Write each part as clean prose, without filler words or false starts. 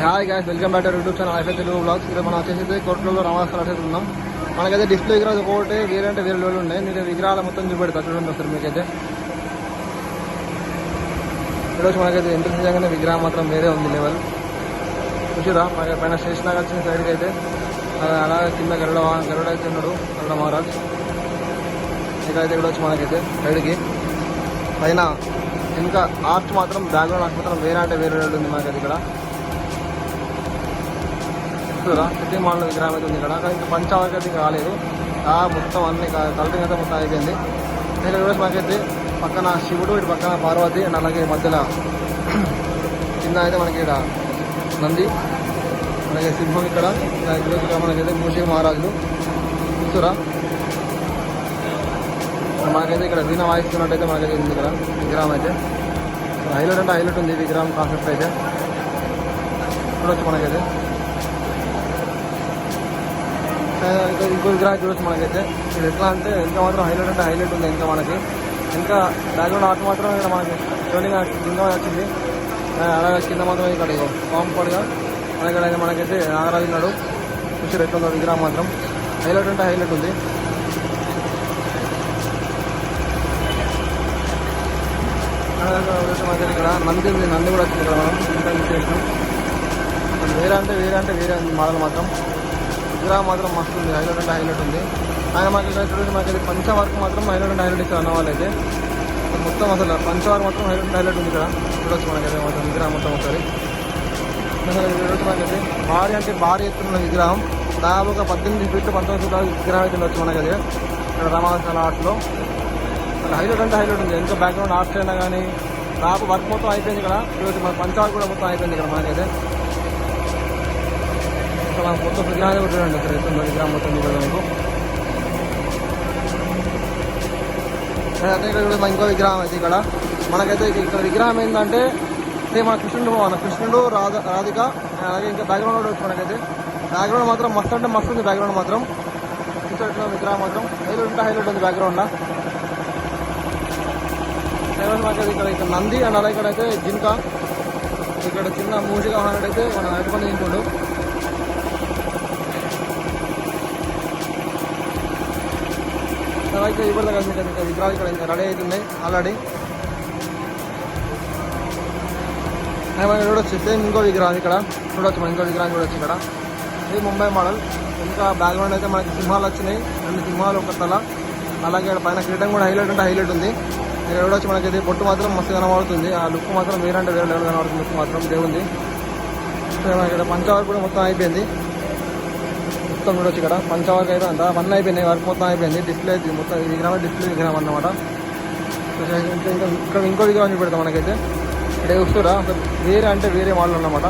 Hi guys, welcome back to YouTube channel ఐఫై Telugu blogs. ఇక్కడ మనం వచ్చేసి కోట్లలో రామాస్కర్ అయితే ఉన్నాం. మనకైతే డిస్ప్లే విగ్రహాలు ఒకటి వేరే అంటే వేరే లెవెల్ ఉన్నాయి. మీరు విగ్రహాలు మొత్తం చూపెడతా చూడండి ఒకసారి మీకైతే. ఈరోజు మనకైతే ఎంట్రీ చేయగానే విగ్రహం మాత్రం వేరే ఉంది లెవెల్ చూసిరా. మనకి పైన స్టేషన్ లాగా వచ్చిన సైడ్కి అయితే అలా కింద గరుడ అయితే ఉన్నాడు, గరుడ మహారాజ్. ఇక్కడైతే ఇక్కడ వచ్చి మనకైతే సైడ్కి పైన ఇంకా ఆర్చ్ మాత్రం బ్యాక్గ్రౌండ్ ఆర్చ్ మాత్రం వేరే అంటే వేరే లెవెల్ ఉంది మనకైతే ఇక్కడ. సిటీ మాల్ విగ్రహం అయితే ఉంది ఇక్కడ. ఇంకా పంచావరికి అయితే రాలేదు, మొత్తం అన్ని కలరింగ్ అయితే మొత్తం అయిపోయింది. ఇక్కడ కూడా మనకైతే పక్కన శివుడు, ఇటు పక్కన పార్వతి, అండ్ అలాగే మధ్యలో కింద అయితే మనకి ఇక్కడ నంది, అలాగే సింహం ఇక్కడ మనకైతే మూషిక మహారాజులు చూస్తురా. మనకైతే ఇక్కడ వీణ వాయిస్తున్నట్టయితే మనకైతే ఉంది ఇక్కడ విగ్రహం అయితే. హైలైట్ అంటే హైలైట్ ఉంది విగ్రహం కాన్సెప్ట్ అయితే చూడొచ్చు మనకైతే. ఇంకో విగ్రహం చూడొచ్చు మనకైతే. ఇది ఎట్లా అంటే ఇంకా మాత్రం హైలైట్ అంటే హైలైట్ ఉంది. ఇంకా మనకి ఇంకా బ్యాక్గ్రౌండ్ ఆర్ట్ మాత్రం ఇక్కడ మనకి షోనింగ్ కింద వచ్చింది. అలాగే కింద మాత్రం ఇక్కడ కాంపౌండ్గా మనకి మనకైతే నాగరాజు ఉన్నాడు. చూసి ఎట్లుందో విగ్రహం మాత్రం హైలైట్ అంటే హైలైట్ ఉంది. మనకి ఇక్కడ నంది ఉంది, నంది కూడా వచ్చింది ఇక్కడ మనం ఇంకా చేసినాం. వేరే అంటే వేరే ఉంది మోడల్ మాత్రం. విగ్రహం మాత్రం మస్తు ఉంది, హైలైట్ అంటే హైలైట్ ఉంది. ఆయన మాకు చూడండి మనకి పంచవర్క్ మాత్రం హైలైట్ అంటే హైలైట్ ఇస్తారు అన్న వాళ్ళైతే. మొత్తం అసలు పంచవర్క్ మాత్రం హైలైట్ అంటే హైలైట్ ఉంది ఇక్కడ చూడొచ్చు మనకైతే మొత్తం విగ్రహం మొత్తం ఒకసారి. చూడొచ్చు మనకైతే భారీ అంటే భారీ ఎత్తున్న విగ్రహం. దాదాపుగా 18 ఫీట్లు 19 ఫీట్ల విగ్రహం అయితే ఉండొచ్చు మనకైతే ఇక్కడ రామాస్కర్ ఆర్ట్లో. హైలైట్ అంటే హైలైట్ ఉంది. ఇంకా బ్యాక్గ్రౌండ్ ఆర్ట్స్ అయినా కానీ దాదాపు వర్క్ మొత్తం అయిపోయింది ఇక్కడ. చూడొచ్చు మన పంచవర్క్ కూడా మొత్తం అయిపోయింది ఇక్కడ మనకైతే. మొత్తం విగ్రహాలు కూడా చూడండి ఇక్కడ ఎత్తుంది విగ్రహం మొత్తం చూడండి మీకు. అయితే ఇక్కడ కూడా ఇంకో విగ్రహం అయితే ఇక్కడ మనకైతే ఇక్కడ విగ్రహం ఏంటంటే మన కృష్ణుడు రాధిక, అలాగే ఇంకా బ్యాక్గ్రౌండ్ కూడా వచ్చి మనకైతే. బ్యాక్గ్రౌండ్ మాత్రం మస్తు అంటే మస్తు ఉంది బ్యాక్గ్రౌండ్ మాత్రం. ఇక్కడ విగ్రహం మాత్రం హైలైట్ అంటే హైలైట్ ఉంది బ్యాక్గ్రౌండ్లో. మనకైతే ఇక్కడ నంది, అండ్ అలాగే ఇక్కడైతే జింక, ఇక్కడ చిన్న మూసిగా ఉన్నట్టయితే మనం అడ్డుకొని తింటుండు. అలాగే ఇవ్వలేదు కదా మీకు ఇంకా విగ్రహాలు ఇక్కడ ఇంకా రెడీ అవుతున్నాయి ఆల్రెడీ. మనం చూడొచ్చు సేమ్ ఇంకో విగ్రహం ఇక్కడ చూడొచ్చు. మనం ఇంకో విగ్రహం చూడొచ్చు ఇక్కడ. ఇది ముంబై మోడల్. ఇంకా బ్యాక్గ్రౌండ్ అయితే మనకి సింహాలు వచ్చినాయి, 2 సింహాలు ఒక తల. అలాగే పైన కిరీటం కూడా హైలైట్ అంటే హైలైట్ ఉంది. ఇక్కడ చూడొచ్చు మనకి పొట్టు మాత్రం మస్తు కనబడుతుంది. ఆ లుక్ మాత్రం వేరే అంటే వేరే లెవెల్ కనబడుతుంది లుక్ మాత్రం దేవుంది. ఇక్కడ పంచవర్క్ కూడా మొత్తం అయిపోయింది మొత్తం చూడొచ్చు. ఇక్కడ పంచవర్క్ అయితే అంతా వన్ అయిపోయినాయి, వర్క్ మొత్తం అయిపోయింది. డిస్ప్లే మొత్తం ఈ విగ్రహం డిస్ప్లే విగ్రహం అన్నమాట. ఇంకా ఇక్కడ ఇంకో విగ్రహం చూపెడతాం మనకైతే. ఇక్కడ చూస్తురా అసలు వేరే అంటే వేరే మోడల్ అన్నమాట.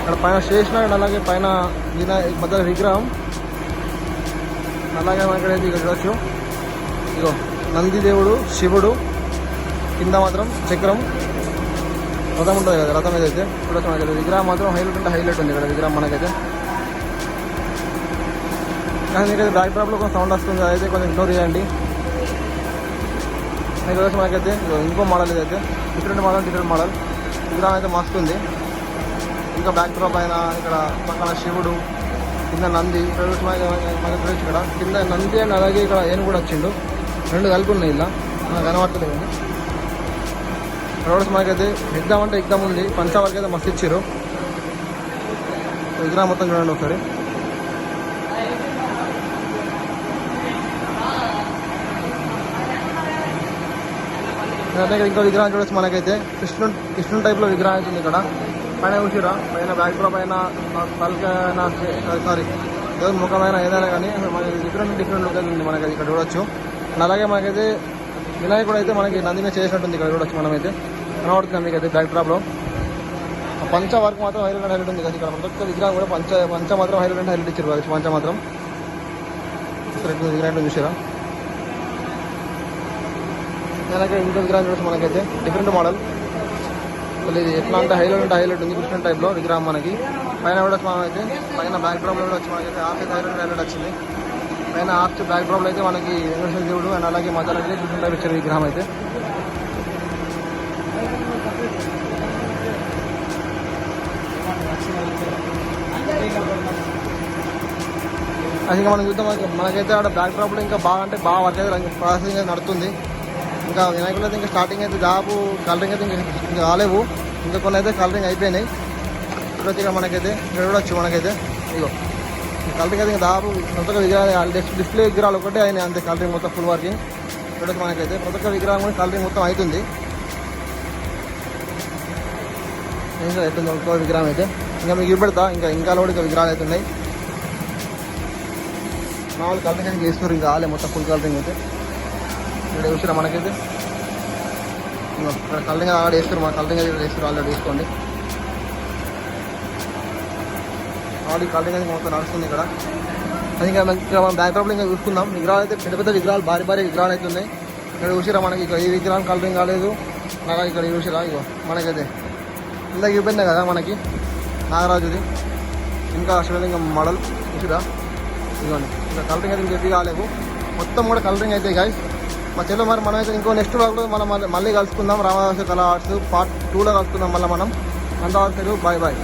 ఇక్కడ పైన స్టేషన్ అండ్ అలాగే పైన మధ్య విగ్రహం. అలాగే మనకైతే ఇక్కడ చూడొచ్చు ఇగో నందిదేవుడు, శివుడు, కింద మాత్రం చక్రం, రథం ఉంటుంది కదా, రథం ఏదైతే చూడొచ్చు మనకైతే. విగ్రహం మాత్రం హైలైట్ అంటే హైలైట్ ఉంది ఇక్కడ విగ్రహం మనకైతే. కానీ మీకైతే బ్యాక్ డ్రాప్లో కొంచెం సౌండ్ వస్తుంది, అదైతే కొంచెం ఇగ్నోర్ చేయండి. ఇక్కడ వచ్చి మనకైతే ఇంకో మోడల్ ఇదైతే డిఫరెంట్ మోడల్ విగ్రహం అయితే మస్తు ఉంది. ఇంకా బ్యాక్ డ్రాప్ అయినా ఇక్కడ పక్కన శివుడు, కింద నంది. ఇక్కడ మనకి ఇక్కడ కింద నంది అండ్ అలాగే ఇక్కడ ఏను కూడా వచ్చిండు, 2 కలిపి ఉన్నాయి ఇలా మనకు కనబడతలేదు. ఇక్కడ వచ్చి మనకైతే ఎగ్జామ్ అంటే ఎగ్జామ్ ఉంది. పంచవర్క్ అయితే మస్తు ఇచ్చారు. విగ్రహం మొత్తం చూడండి ఒకసారి. ఇంకో విగ్రహం చూడొచ్చు మనకైతే. కృష్ణుడు టైప్లో విగ్రహం అవుతుంది ఇక్కడ. పైన చూసిరా పైన బ్యాక్ డ్రాప్ అయినా తలకైనా సారీ ఏదో ముఖమైనా ఏదైనా కానీ మనకి డిఫరెంట్ లుక్ అయితే ఉంది మనకైతే ఇక్కడ చూడొచ్చు. అలాగే మనకైతే వినాయకుడు అయితే మనకి నందిని చేసినట్టుంది ఇక్కడ చూడొచ్చు మనమైతే. కనబడుతుంది మీకైతే బ్యాక్ డ్రాప్లో. పంచ వర్క్ మాత్రం హైలైట్ ఉంది కదా ఇక్కడ. మొదటి విగ్రహం కూడా పంచ మాత్రం హైలైట్ ఇచ్చారు పంచ మాత్రం. విగ్రహం చూసారా. అలాగే ఇంకో విగ్రహం చూడొచ్చు మనకైతే డిఫరెంట్ మోడల్. ఇది ఎట్లా అంటే హైలైట్ ఉంది కృష్ణ టైప్లో విగ్రహం మనకి. పైన కూడా మనమైతే పైన బ్యాక్ డ్రాప్లో కూడా వచ్చి మనకైతే ఆర్చ్ అయితే హైలైట్ వచ్చింది. పైన ఆర్చ్ బ్యాక్ డ్రాప్లో అయితే మనకి వెంకటేశ్వర దేవుడు అండ్ అలాగే మధ్యలో కృష్ణ టైప్ ఇచ్చారు విగ్రహం అయితే. అది ఇంకా మనం చూద్దాం. మనకైతే ఆడ బ్యాక్ డ్రాప్లో ఇంకా బాగా అంటే బాగా వర్క్ అయితే ప్రాసెసింగ్ అయితే నడుస్తుంది. ఇంకా వినాయకులు అయితే ఇంకా స్టార్టింగ్ అయితే దాదాపు కలరింగ్ అయితే ఇంకా కాలేవు. ఇంకా కొన్ని అయితే కలరింగ్ అయిపోయినాయి. ఇప్పుడైతే ఇక మనకైతే ఇక్కడ చూడొచ్చు. మనకైతే ఇగో ఈ కలరింగ్ అయితే ఇంకా దాదాపు కొత్తగా విగ్రహాలు డిస్ప్లే విగ్రహాలు ఒకటే అయినాయి అంతే. కలరింగ్ మొత్తం ఫుల్ వర్కింగ్ చూడొచ్చు. మనకైతే కొత్త విగ్రహం కూడా కలరింగ్ మొత్తం అవుతుంది. ఇంకా అవుతుంది ఇంకో విగ్రహం అయితే ఇంకా మీకు చూపెడతా. ఇంకా కూడా ఇంకా విగ్రహాలు అయితే ఉన్నాయి. మామూలు కలరింగ్ అయితే చేస్తున్నారు. ఇంకా ఆలే మొత్తం ఫుల్ కలరింగ్ అయితే ఇక్కడ చూసినా మనకైతే ఇక్కడ కలరింగ్ ఆడ వేస్తారు. మన కలరింగ్ అయితే వేస్తారు. ఆల్రెడీ వేసుకోండి. ఆల్రెడీ కలరింగ్ అయితే మొత్తం నడుస్తుంది ఇక్కడ. అది ఇంకా మనం బ్యాక్ డ్రాప్లో ఇంకా చూసుకుందాం. విగ్రహాలు అయితే పెద్ద పెద్ద విగ్రహాలు భారీ భారీ విగ్రహాలు అయితే ఉన్నాయి. ఇక్కడ చూసిరా మనకి ఇక్కడ ఈ విగ్రహం కలరింగ్ కాలేదు. అలాగే ఇక్కడ చూసిరా ఇగో మనకైతే ఇందాక చూపిందా కదా మనకి నాగరాజుది ఇంకా శివలింగం మోడల్ చూసిరా ఇదిగోండి. ఇంకా కలరింగ్ అయితే ఇంకెప్పి కాలేవు. మొత్తం కూడా కలరింగ్ అయితే గాయ్స్. మా చెల్లు మరి మనమైతే ఇంకో నెక్స్ట్ వ్లాగ్లో మనం మళ్ళీ కలుసుకుందాం. రామదాసు కళా ఆర్ట్స్ పార్ట్ 2లో కలుసుకుందాం మళ్ళీ మనం. అంతవరకు బాయ్ బాయ్.